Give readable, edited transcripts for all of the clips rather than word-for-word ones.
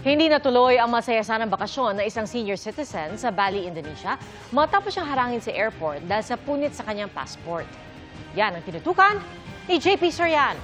Hindi natuloy ang masayasanang bakasyon ng isang senior citizen sa Bali, Indonesia matapos siyang harangin sa airport dahil sa punit sa kanyang passport. Yan ang tinutukan ni JP Soriano.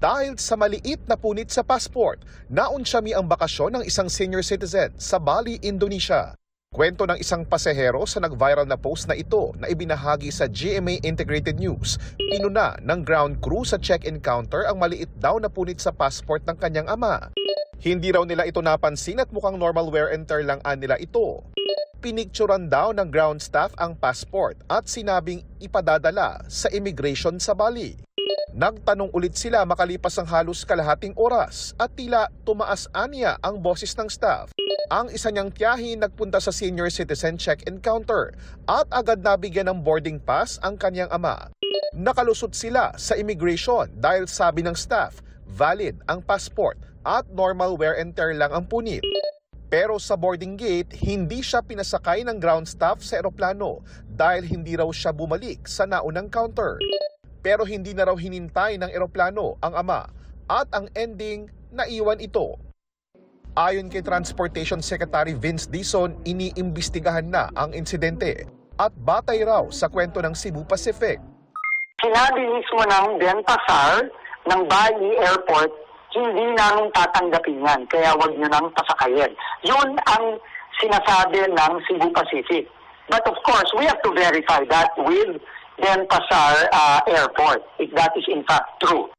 Dahil sa maliit na punit sa passport, naunsyami ang bakasyon ng isang senior citizen sa Bali, Indonesia. Kwento ng isang pasahero sa nag-viral na post na ito na ibinahagi sa GMA Integrated News. Inuna ng ground crew sa check-in counter ang maliit daw na punit sa passport ng kanyang ama. Hindi raw nila ito napansin at mukhang normal wear and tear lang nila ito. Pinicturan daw ng ground staff ang passport at sinabing ipadadala sa immigration sa Bali. Nagtanong ulit sila makalipas ang halos kalahating oras at tila tumaas anya ang boses ng staff. Ang isa niyang tiyahin nagpunta sa senior citizen check-in counter at agad nabigyan ng boarding pass ang kanyang ama. Nakalusot sila sa immigration dahil sabi ng staff, valid ang passport at normal wear and tear lang ang punit. Pero sa boarding gate, hindi siya pinasakay ng ground staff sa eroplano dahil hindi raw siya bumalik sa naunang counter. Pero hindi na raw hinintay ng eroplano ang ama at ang ending, naiwan ito. Ayon kay Transportation Secretary Vince Dizon, iniimbestigahan na ang insidente at batay raw sa kwento ng Cebu Pacific. Sinabi mismo ng Denpasar ng Bali Airport, hindi namin tatanggapin yan, kaya wag nyo nang pasakayin. Yun ang sinasabi ng Cebu Pacific. But of course, we have to verify that with Denpasar Airport, if that is in fact true.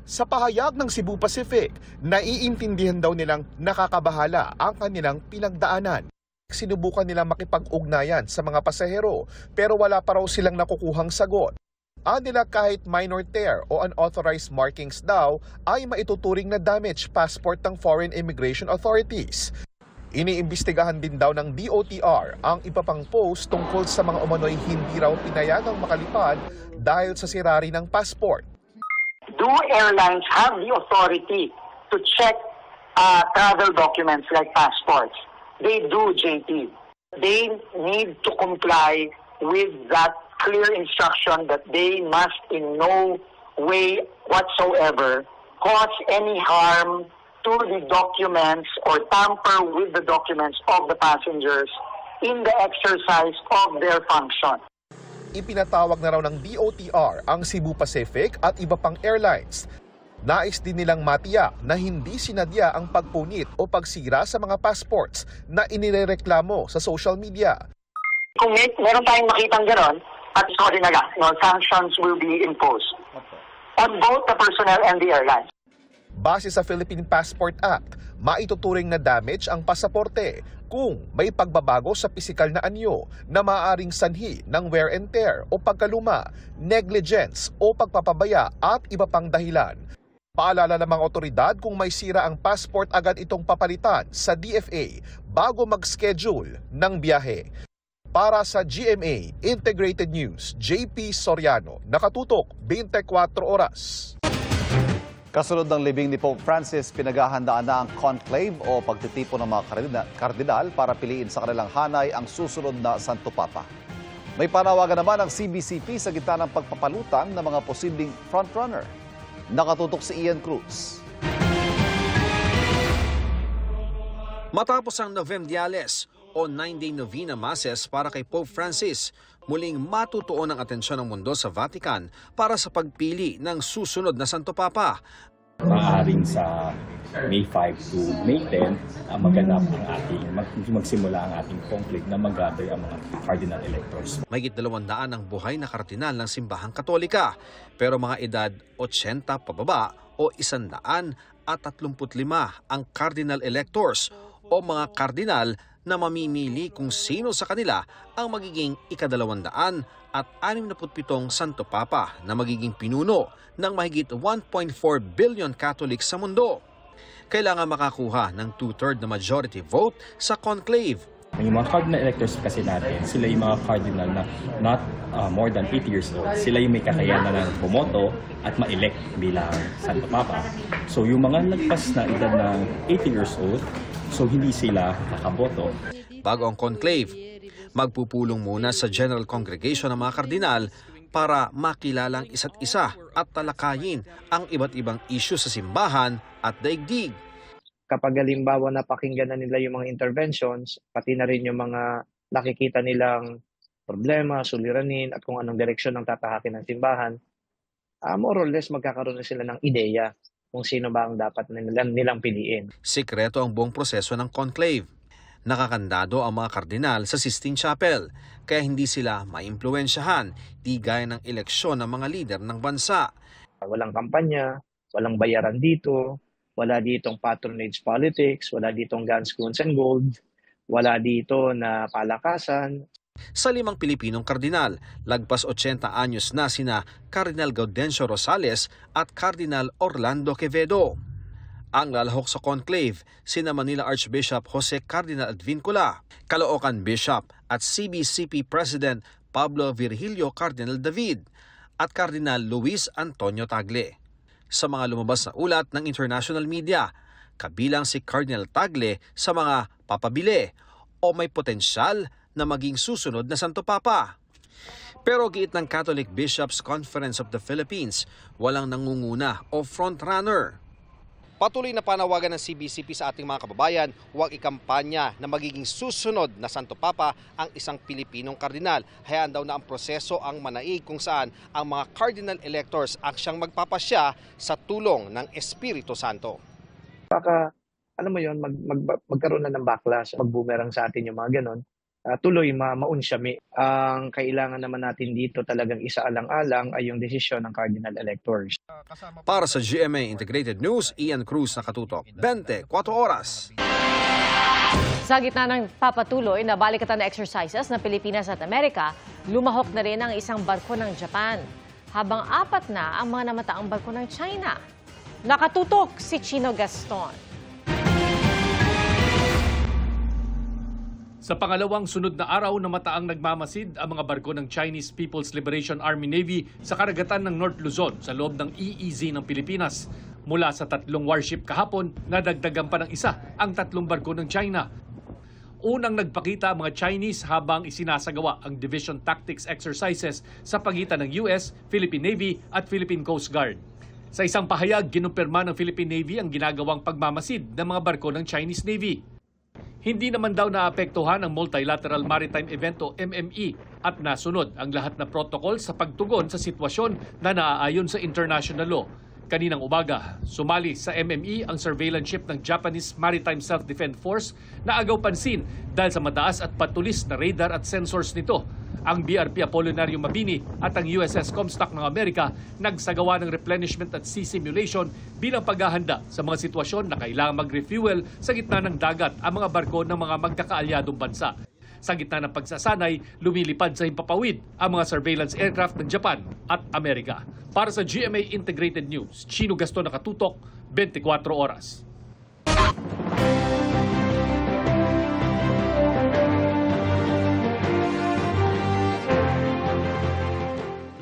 Sa pahayag ng Cebu Pacific, naiintindihan daw nilang nakakabahala ang kanilang pinagdaanan. Sinubukan nilang makipag-ugnayan sa mga pasahero pero wala pa raw silang nakukuhang sagot. Nila kahit minor tear o unauthorized markings daw ay maituturing na damage passport ng foreign immigration authorities. Iniimbestigahan din daw ng DOTR ang iba pang post tungkol sa mga umano'y hindi raw pinayagang makalipad dahil sa sirari ng passport. Do airlines have the authority to check travel documents like passports? They do, JP. They need to comply with that clear instruction that they must in no way whatsoever cause any harm to the documents or tamper with the documents of the passengers in the exercise of their function. Ipinatawag na raw ng DOTR ang Cebu Pacific at iba pang airlines. Nais din nilang matiyak na hindi sinadya ang pagpunit o pagsira sa mga passports na inirereklamo sa social media. Kung meron tayong makitang gano'n, at sorry na lang, sanctions will be imposed on both the personnel and the airlines. Base sa Philippine Passport Act, maituturing na damage ang pasaporte kung may pagbabago sa pisikal na anyo na maaaring sanhi ng wear and tear o pagkaluma, negligence o pagpapabaya at iba pang dahilan. Paalala ng mga otoridad kung may sira ang passport agad itong papalitan sa DFA bago mag-schedule ng biyahe. Para sa GMA Integrated News, JP Soriano, nakatutok 24 oras. Kasunod ng libing ni Pope Francis, pinaghahandaan na ang conclave o pagtitipon ng mga kardinal para piliin sa kanilang hanay ang susunod na Santo Papa. May panawagan naman ang CBCP sa gitna ng pagpapalutan ng mga posibleng frontrunner. Nakatutok si Ian Cruz. Matapos ang Novem Diales o 9-day novena masses para kay Pope Francis, muling matutuon ang atensyon ng mundo sa Vatican para sa pagpili ng susunod na Santo Papa. Maaaring sa May 5 to May 10, maganap ang magsimula ang ating conclave na mag-gather ang mga cardinal electors. Mahigit 200 ang buhay na kardinal ng Simbahang Katolika, pero mga edad 80 pababa o 135 ang cardinal electors o mga kardinal na mamimili kung sino sa kanila ang magiging ika-267 Santo Papa na magiging pinuno ng mahigit 1.4 billion Catholics sa mundo. Kailangan makakuha ng 2/3 na majority vote sa conclave. Yung mga cardinal electors kasi natin, sila yung mga cardinal na not more than 80 years old. Sila yung may kakayanan ng bumoto at ma-elect bilang Santo Papa. So yung mga nagpas na edad ng 80 years old, so hindi sila kakaboto. Bago ang conclave, magpupulong muna sa General Congregation ng mga kardinal para makilalang isa't isa at talakayin ang iba't ibang isyu sa simbahan at daigdig. Kapag halimbawa napakinggan na nila yung mga interventions, pati na rin yung mga nakikita nilang problema, suliranin at kung anong direksyon ng tatahakin ng simbahan, more or less magkakaroon na sila ng ideya kung sino ba ang dapat nilang piliin. Sikreto ang buong proseso ng conclave. Nakakandado ang mga kardinal sa Sistine Chapel, kaya hindi sila maimpluwensyahan, di gaya ng eleksyon ng mga lider ng bansa. Walang kampanya, walang bayaran dito, wala ditong patronage politics, wala ditong guns, guns and gold, wala dito na palakasan. Sa 5 Pilipinong kardinal, lagpas 80 anyos na sina Cardinal Gaudencio Rosales at Cardinal Orlando Quevedo. Ang lalahok sa conclave, sina Manila Archbishop Jose Cardinal Advincula, Caloocan Bishop at CBCP President Pablo Virgilio Cardinal David at Cardinal Luis Antonio Tagle. Sa mga lumabas na ulat ng international media, kabilang si Cardinal Tagle sa mga papabili o may potensyal na maging susunod na Santo Papa. Pero giit ng Catholic Bishops Conference of the Philippines, walang nangunguna o frontrunner. Patuloy na panawagan ng CBCP sa ating mga kababayan, huwag ikampanya na magiging susunod na Santo Papa ang isang Pilipinong kardinal. Hayaan daw na ang proseso ang manaig kung saan ang mga cardinal electors ang siyang magpapasya sa tulong ng Espiritu Santo. Baka, alam mo yun, magkaroon na ng backlash, mag-boomerang sa atin yung mga ganon. Tuloy maunsyami. Ang kailangan naman natin dito talagang isaalang-alang ay yung desisyon ng cardinal electors. Para sa GMA Integrated News, Ian Cruz nakatutok, 24 oras. Sa gitna ng papatuloy na balikatan na exercises ng Pilipinas at Amerika, lumahok na rin ang isang barko ng Japan. Habang 4 na ang mga namataang barko ng China. Nakatutok si Chino Gaston. Sa pangalawang sunod na araw na mataang nagmamasid ang mga barko ng Chinese People's Liberation Army Navy sa karagatan ng North Luzon sa loob ng EEZ ng Pilipinas. Mula sa 3 warship kahapon, nadagdagan pa ng isa ang 3 barko ng China. Unang nagpakita ang mga Chinese habang isinasagawa ang Division Tactics Exercises sa pagitan ng US, Philippine Navy at Philippine Coast Guard. Sa isang pahayag, ginumpirma ng Philippine Navy ang ginagawang pagmamasid ng mga barko ng Chinese Navy. Hindi naman daw naapektuhan ang Multilateral Maritime Event o MME at nasunod ang lahat na protocol sa pagtugon sa sitwasyon na naaayon sa international law. Kaninang umaga, sumali sa MME ang surveillance ship ng Japanese Maritime Self-Defense Force na agaw pansin dahil sa mataas at patulis na radar at sensors nito. Ang BRP Apollinario Mabini at ang USS Comstock ng Amerika nagsagawa ng replenishment at sea simulation bilang paghahanda sa mga sitwasyon na kailangan mag-refuel sa gitna ng dagat ang mga barko ng mga magkakaalyadong bansa. Sa gitna ng pagsasanay, lumilipad sa himpapawid ang mga surveillance aircraft ng Japan at Amerika. Para sa GMA Integrated News, Chino Gaston nakatutok, 24 oras.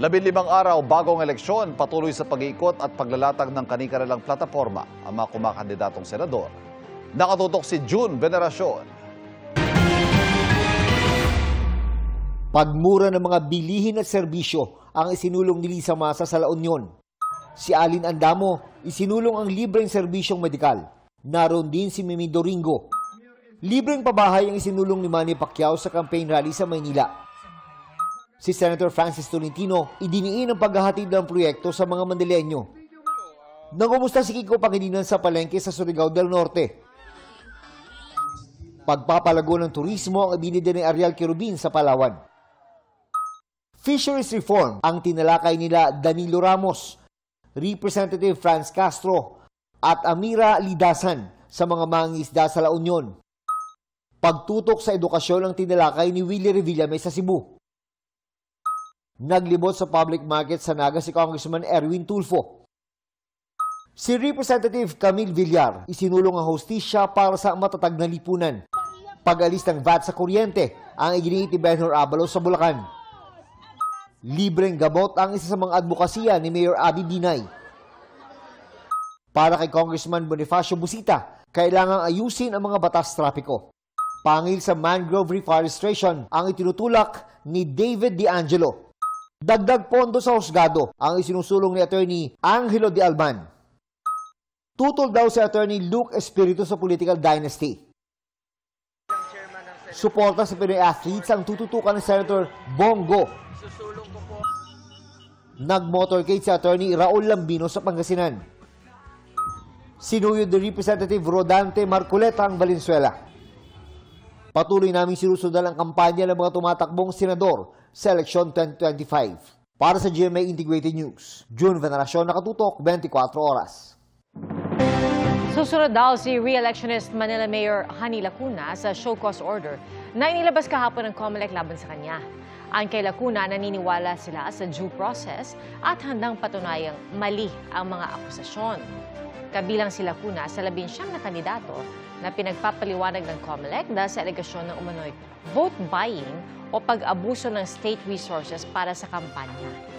Labinlimang araw bagong eleksyon, patuloy sa pag-iikot at paglalatag ng kani-kanilang plataporma ang mga kumakandidatong senador. Nakatutok si June Veneracion. Pagmura ng mga bilihin at serbisyo ang isinulong ni Lisa Masa sa La Union. Si Alin Andamo, isinulong ang libreng serbisyong medikal. Naroon din si Mimi Doringo. Libreng pabahay ang isinulong ni Manny Pacquiao sa campaign rally sa Maynila. Si Senator Francis Tolentino, idiniin ang paghahatid ng proyekto sa mga Mandileño. Nangumusta si Kiko Pangilinan sa palengke sa Surigao del Norte. Pagpapalago ng turismo ang ibinida ni Ariel Querubin sa Palawan. Fisheries reform ang tinalakay nila Danilo Ramos, Representative Franz Castro at Amira Lidasan sa mga mangingisda sa La Union. Pagtutok sa edukasyon ang tinalakay ni Willie Revillame sa Cebu. Naglibot sa public market sa Naga si Congressman Erwin Tulfo. Si Representative Camille Villar, isinulong ang hostisya para sa matatag na lipunan. Pag-alis ng VAT sa kuryente, ang iginiit ni Benhur Abalos sa Bulacan. Libreng gamot ang isa sa mga advokasya ni Mayor Abby Binay. Para kay Congressman Bonifacio Busita, kailangang ayusin ang mga batas trapiko. Pangil sa mangrove reforestation ang itinutulak ni David D'Angelo. Dagdag pondo sa husgado ang isinusulong ni Attorney Angelo de Alban. Tutol daw si Attorney Luke Espiritu sa political dynasty. Suporta sa Pinoy athletes ang tututukan ni Senator Bongo. Nag-motorcade si Attorney Raul Lambino sa Pangasinan. Sinuyod ni Representative Rodante Marcoleta ang Valenzuela. Patuloy naming sinusundan ang kampanya ng mga tumatakbong senador sa eleksyon 2025. Para sa GMA Integrated News, June Veneracion, Nakatutok, 24 Oras. Susunod daw si re-electionist Manila Mayor Honey Lacuna sa show cause order na inilabas kahapon ng COMELEC laban sa kanya. Ang kay Lacuna, naniniwala sila sa due process at handang patunayang mali ang mga akusasyon. Kabilang si Lacuna sa 19 na kandidato na pinagpapaliwanag ng COMELEC dahil sa alegasyon ng umano'y vote buying o pag-abuso ng state resources para sa kampanya.